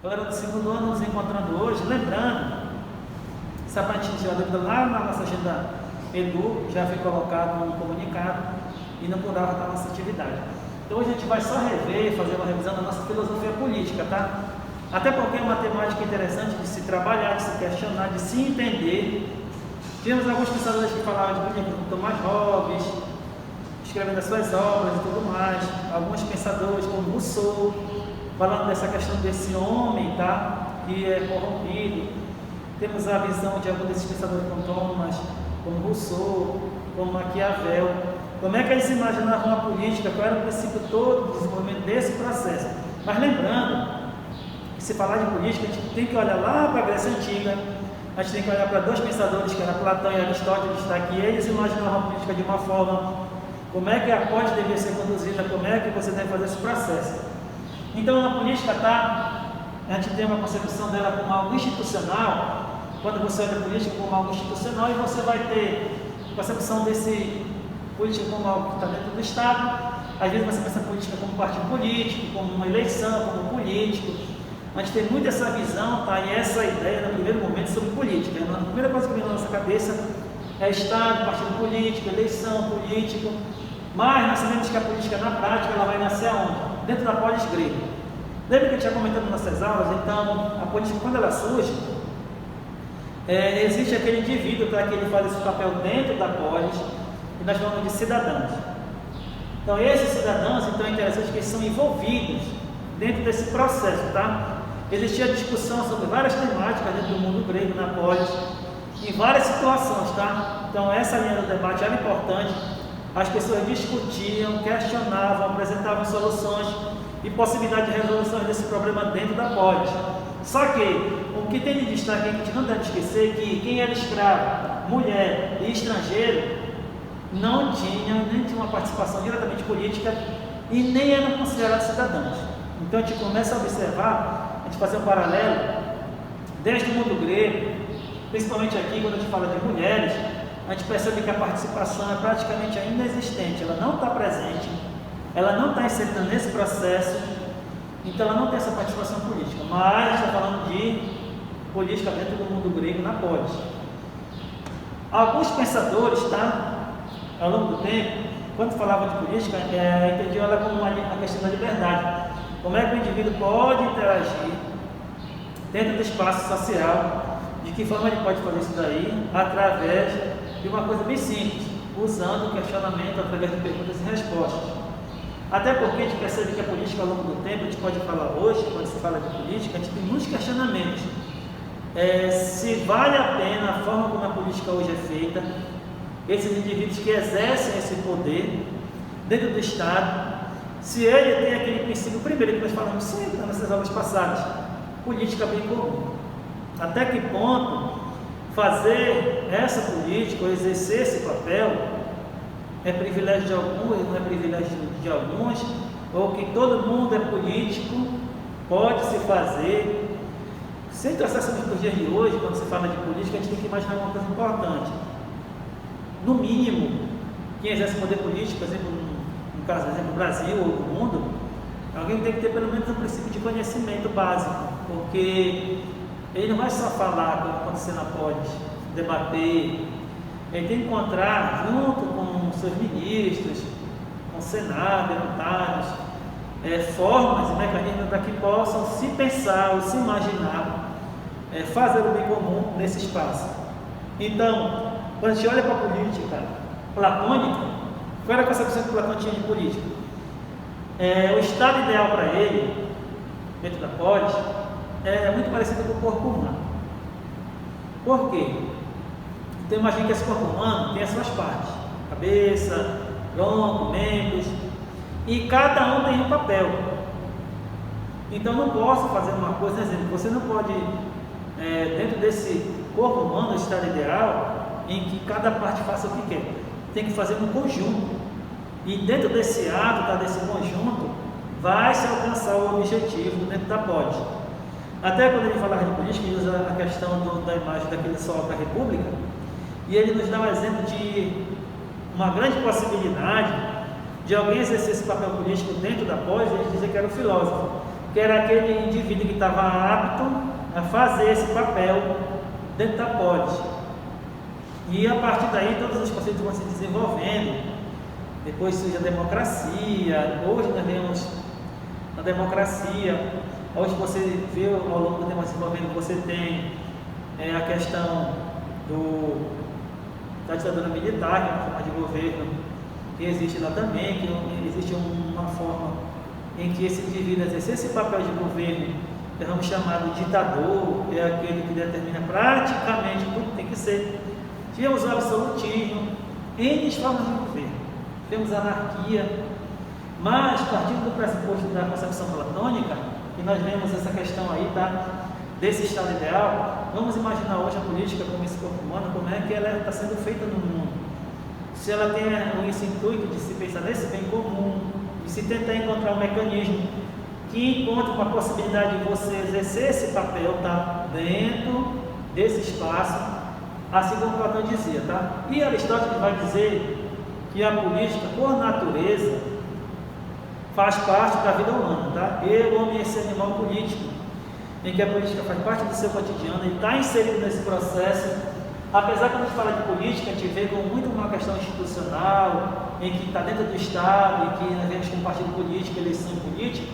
Galera do segundo ano nos encontrando hoje, lembrando, só para a gente tirar dúvida, lá na nossa agenda Edu já foi colocado um comunicado e no plural da nossa atividade. Então hoje a gente vai só rever, fazer uma revisão da nossa filosofia política, tá? Até porque é uma temática interessante de se trabalhar, de se questionar, de se entender. Tivemos alguns pensadores que falavam de política, como Thomas Hobbes, escrevendo as suas obras e tudo mais. Alguns pensadores como Rousseau, falando dessa questão desse homem, tá? Que é corrompido. Temos a visão de alguns desses pensadores como Thomas, como Rousseau, como Maquiavel. Como é que eles imaginavam a política? Qual era o princípio todo do desenvolvimento desse processo? Mas lembrando que se falar de política, a gente tem que olhar lá para a Grécia Antiga, a gente tem que olhar para dois pensadores, que eram Platão e Aristóteles, tá? Que eles imaginavam a política de uma forma, como é que a pode deveria ser conduzida, como é que você deve fazer esse processo. Então, a política, tá? A gente tem uma concepção dela como algo institucional. Quando você olha a política como algo institucional, e você vai ter a concepção desse política como algo que está dentro do Estado. Às vezes você pensa a política como partido político, como uma eleição, como político. A gente tem muito essa visão, tá? E essa ideia no primeiro momento sobre política. A primeira coisa que vem na nossa cabeça é Estado, partido político, eleição, político. Mas nós sabemos que a política na prática ela vai nascer aonde? Dentro da polis grega. Lembra que a gente já comentou nas nossas aulas? Então, a política, quando ela surge, existe aquele indivíduo, tá? Que ele faz esse papel dentro da polis, e nós chamamos de cidadãos. Então, esses cidadãos, então, é interessante que eles são envolvidos dentro desse processo, tá? Existia discussão sobre várias temáticas dentro do mundo grego, na polis, em várias situações, tá? Então, essa linha do debate era importante. As pessoas discutiam, questionavam, apresentavam soluções e possibilidade de resolução desse problema dentro da polis. Só que, o que tem de destaque é que a gente não deve esquecer que quem era escravo, mulher e estrangeiro, não tinha nem tinha uma participação diretamente política e nem eram considerados cidadãos. Então a gente começa a observar, a gente fazer um paralelo desde o mundo grego, principalmente aqui quando a gente fala de mulheres, a gente percebe que a participação é praticamente ainda existente, ela não está presente, ela não está inserida nesse processo, então ela não tem essa participação política, mas a gente está falando de política dentro do mundo grego na polis. Alguns pensadores, tá? Ao longo do tempo, quando falavam de política, entendiam ela como a questão da liberdade. Como é que o indivíduo pode interagir dentro do espaço social, de que forma ele pode fazer isso daí, através de uma coisa bem simples, usando o questionamento através de perguntas e respostas. Até porque a gente percebe que a política ao longo do tempo, a gente pode falar hoje, quando se fala de política, a gente tem muitos questionamentos. Se vale a pena a forma como a política hoje é feita, esses indivíduos que exercem esse poder dentro do Estado, se ele tem aquele princípio primeiro que nós falamos sempre nas nossas aulas passadas, política bem comum. Até que ponto fazer essa política ou exercer esse papel é privilégio de alguns, não é privilégio de alguns, ou que todo mundo é político, pode se fazer. Sem traçar para os dias de hoje, quando se fala de política, a gente tem que imaginar uma coisa importante. No mínimo, quem exerce poder político, por exemplo, no caso, por exemplo, no Brasil ou no mundo, alguém tem que ter pelo menos um princípio de conhecimento básico, porque ele não vai só falar como acontecer na polis, debater, ele tem que encontrar junto com seus ministros, com o Senado, deputados, formas e mecanismos para que possam se pensar ou se imaginar, fazer o bem comum nesse espaço. Então, quando a gente olha para a política platônica, qual era a concepção que Platão tinha de política? O estado ideal para ele, dentro da polis, é muito parecido com o corpo humano. Por quê? Então imagine que esse corpo humano tem as suas partes, cabeça, tronco, membros, e cada um tem um papel. Então não posso fazer uma coisa, por exemplo, você não pode, dentro desse corpo humano, o estado ideal, em que cada parte faça o que quer, tem que fazer um conjunto, e dentro desse ato, desse conjunto, vai se alcançar o objetivo dentro da polis. Até quando ele falava de política, ele usa a questão da imagem daquele sol da República, e ele nos dá um exemplo de uma grande possibilidade de alguém exercer esse papel político dentro da polis, ele dizer que era um filósofo. que era aquele indivíduo que estava apto a fazer esse papel dentro da polis. E a partir daí todos os conceitos vão se desenvolvendo. Depois surge a democracia. Hoje nós vemos a democracia. Hoje você vê ao longo do tempo se desenvolvendo, você tem a questão da ditadura militar, que é uma forma de governo que existe lá também, que existe uma forma em que esse indivíduo exerce esse papel de governo, que vamos chamar de ditador, é aquele que determina praticamente tudo que tem que ser. Tivemos o absolutismo, N formas de governo, temos anarquia, mas partindo do pressuposto da concepção platônica, e nós vemos essa questão aí, tá? Desse estado ideal, vamos imaginar hoje a política como esse corpo humano, como é que ela está sendo feita no mundo. Se ela tem esse intuito de se pensar nesse bem comum, de se tentar encontrar um mecanismo que encontre uma possibilidade de você exercer esse papel, tá? Dentro desse espaço, assim como Platão dizia, tá? E Aristóteles vai dizer que a política, por natureza, faz parte da vida humana, tá? E o homem é esse animal político, em que a política faz parte do seu cotidiano, ele está inserido nesse processo. Apesar que quando a gente fala de política, a gente vê como muito uma questão institucional, em que está dentro do Estado, e que nós vemos como partido político, eleição política,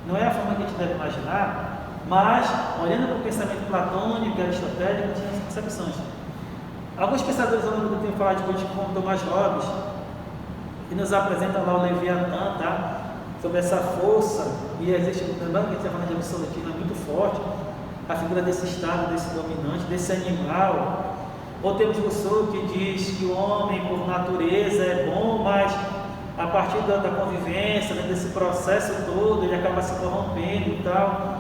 não é a forma que a gente deve imaginar, mas, olhando para o pensamento platônico e aristotélico, tinha essas concepções. Alguns pensadores ao longo do tempo falam de política, como Tomás Hobbes, que nos apresenta lá o Leviatã, tá? Sobre essa força, e existe, lembrando que a gente está falando de absolutismo, é muito forte, a figura desse Estado, desse dominante, desse animal. Ou temos Rousseau que diz que o homem, por natureza, é bom, mas a partir da convivência, desse processo todo, ele acaba se corrompendo e tal,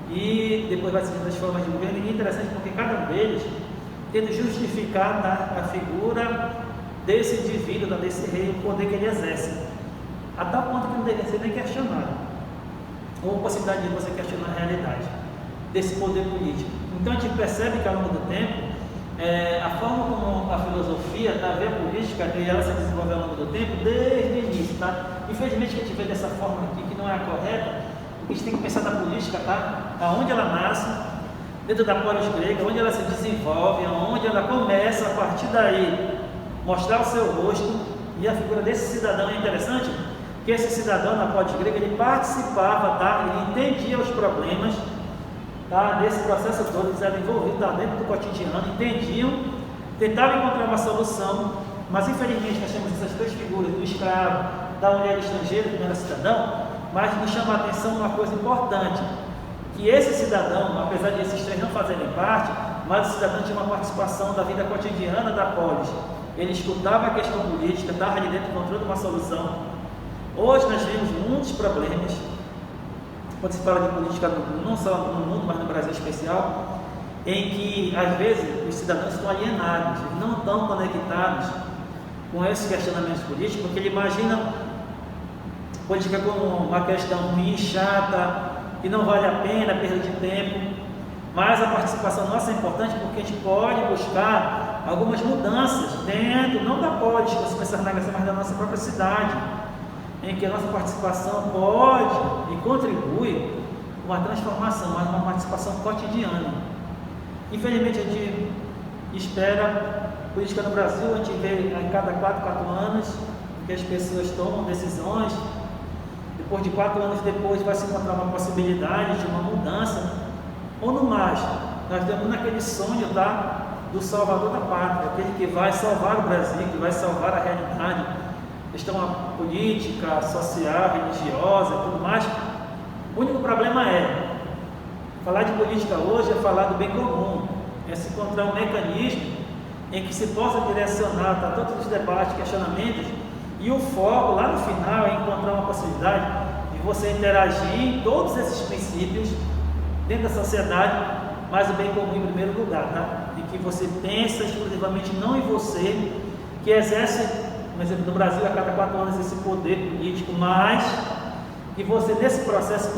e depois vai surgindo as formas de governo. E é interessante porque cada um deles tenta justificar, tá, a figura desse indivíduo, desse rei, o poder que ele exerce, a tal ponto que não deve ser nem questionado, ou a possibilidade de você questionar a realidade desse poder político. Então a gente percebe que ao longo do tempo, a forma como a filosofia, a ver a política, ela se desenvolve ao longo do tempo, desde o início, tá? Infelizmente que a gente vê dessa forma aqui, que não é a correta, porque a gente tem que pensar na política, tá? Aonde ela nasce, dentro da polis grega, onde ela se desenvolve, aonde ela começa, a partir daí, mostrar o seu rosto. E a figura desse cidadão é interessante, que esse cidadão na polis grega, ele participava, tá? Ele entendia os problemas, tá? Desse processo todo, eles eram envolvidos, tá? Dentro do cotidiano, entendiam, tentavam encontrar uma solução, mas infelizmente nós temos essas duas figuras, do escravo, da mulher estrangeira, que não era cidadão, mas nos chama a atenção uma coisa importante, que esse cidadão, apesar de esses três não fazerem parte, mas o cidadão tinha uma participação da vida cotidiana da polis. Ele escutava a questão política, estava ali dentro encontrando uma solução. Hoje nós vemos muitos problemas, quando se fala de política, não só no mundo, mas no Brasil em especial, em que às vezes os cidadãos estão alienados, não estão conectados com esses questionamentos políticos, porque ele imagina política como uma questão ruim, chata, que não vale a pena, perda de tempo. Mas a participação nossa é importante porque a gente pode buscar algumas mudanças dentro, não da polis, que você pensar na questão, mas da nossa própria cidade, em que a nossa participação pode e contribui com uma transformação, mas uma participação cotidiana. Infelizmente a gente espera política no Brasil, a gente vê a cada 4 anos que as pessoas tomam decisões, depois de 4 anos depois vai se encontrar uma possibilidade de uma mudança, ou no mais, nós temos naquele sonho do salvador da pátria, aquele que vai salvar o Brasil, que vai salvar a realidade, questão política, social, religiosa e tudo mais. O único problema é, falar de política hoje é falar do bem comum, é se encontrar um mecanismo em que se possa direcionar todos os debates, questionamentos, e o foco lá no final é encontrar uma possibilidade de você interagir em todos esses princípios dentro da sociedade, mas o bem comum em primeiro lugar, tá? E que você pensa exclusivamente não em você, que exerce, por exemplo, no Brasil a cada 4 anos esse poder político, mas que você nesse processo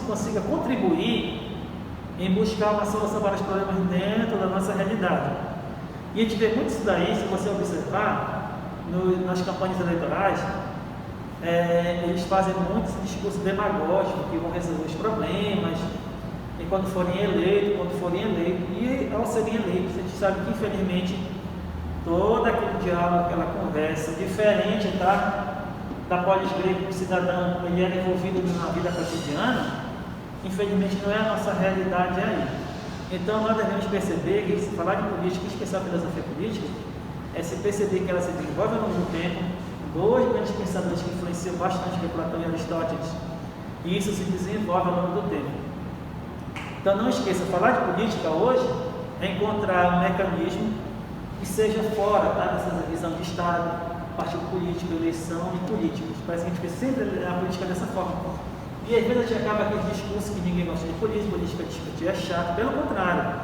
consiga contribuir em buscar uma solução para os problemas dentro da nossa realidade. E a gente vê muito isso daí, se você observar nas campanhas eleitorais, eles fazem muito esse discurso demagógico, que vão resolver os problemas, e quando forem eleitos, e ao serem eleitos, a gente sabe que infelizmente todo aquele diálogo, aquela conversa diferente da polis grego, o cidadão, ele era envolvido na vida cotidiana, infelizmente não é a nossa realidade aí. Então nós devemos perceber que se falar de política, em especial filosofia política, é se perceber que ela se desenvolve ao longo do tempo, dois grandes pensadores que influenciam bastante, que é Platão e Aristóteles, e isso se desenvolve ao longo do tempo. Então não esqueça, falar de política hoje é encontrar um mecanismo que seja fora dessa visão de Estado, partido político, eleição e políticos. Parece que a gente pensa sempre a política dessa forma. E às vezes a gente acaba aquele discurso que ninguém gosta de política discutir é chato. Pelo contrário,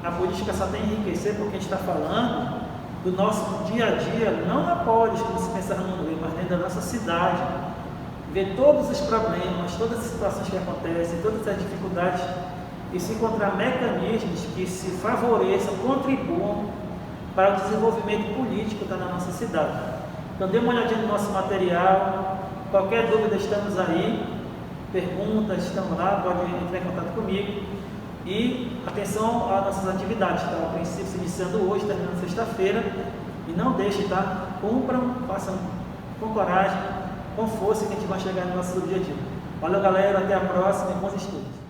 a política só tem que enriquecer porque a gente está falando do nosso dia a dia, não na polis, como se pensar no mundo, mas dentro da nossa cidade. Ver todos os problemas, todas as situações que acontecem, todas as dificuldades, e se encontrar mecanismos que se favoreçam, contribuam para o desenvolvimento político da nossa cidade. Então dê uma olhadinha no nosso material, qualquer dúvida estamos aí, perguntas estão lá, pode entrar em contato comigo. E atenção às nossas atividades, tá? A princípio se iniciando hoje, terminando sexta-feira, e não deixe, tá? Cumpram, façam com coragem, com força, que a gente vai chegar no nosso dia a dia. Valeu galera, até a próxima e bons estudos.